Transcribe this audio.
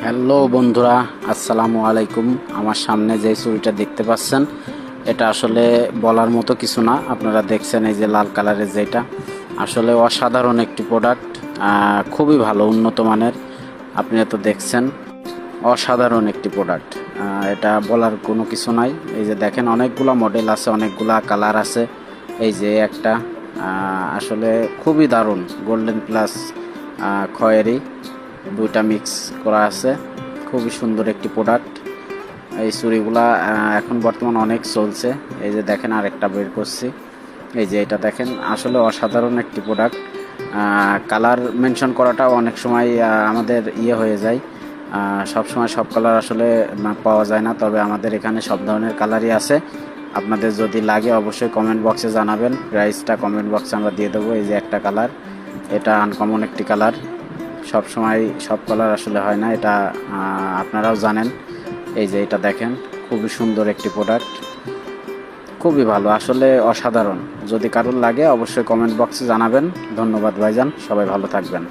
Hello বন্ধুরা, আসসালামু আলাইকুম। আমার সামনে যে চুড়িটা দেখতে পাচ্ছেন, এটা আসলে বলার মতো কিছু না। আপনারা দেখছেন এই যে লাল কালারের, যেটা আসলে অসাধারণ একটি প্রোডাক্ট, খুবই ভালো, উন্নত মানের। আপনি তো দেখছেন, অসাধারণ একটি প্রোডাক্ট। এটা বলার কোনো কিছু নাই। এই যে দেখেন, অনেকগুলা মডেল আছে, অনেকগুলা কালার আছে। এই যে একটা আসলে খুবই দারুণ, গোল্ডেন প্লাস খয়েরি, দুইটা মিক্স করা আছে। খুবই সুন্দর একটি প্রোডাক্ট। এই চুড়িগুলা এখন বর্তমান অনেক চলছে। এই যে দেখেন, আরেকটা বের করছি। এই যে এটা দেখেন, আসলে অসাধারণ একটি প্রোডাক্ট। কালার মেনশন করাটাও অনেক সময় আমাদের হয়ে যায়। সব সময় সব কালার আসলে পাওয়া যায় না, তবে আমাদের এখানে সব ধরনের কালারই আছে। আপনাদের যদি লাগে অবশ্যই কমেন্ট বক্সে জানাবেন, প্রাইসটা কমেন্ট বক্সে আমরা দিয়ে দেবো। এই যে একটা কালার, এটা আনকমন একটি কালার। সব সময় সব কালার আসলে হয় না, এটা আপনারাও জানেন। এই যে এটা দেখেন, খুবই সুন্দর একটি প্রোডাক্ট, খুবই ভালো, আসলে অসাধারণ। যদি কারোর লাগে অবশ্যই কমেন্ট বক্সে জানাবেন। ধন্যবাদ ভাইজান, সবাই ভালো থাকবেন।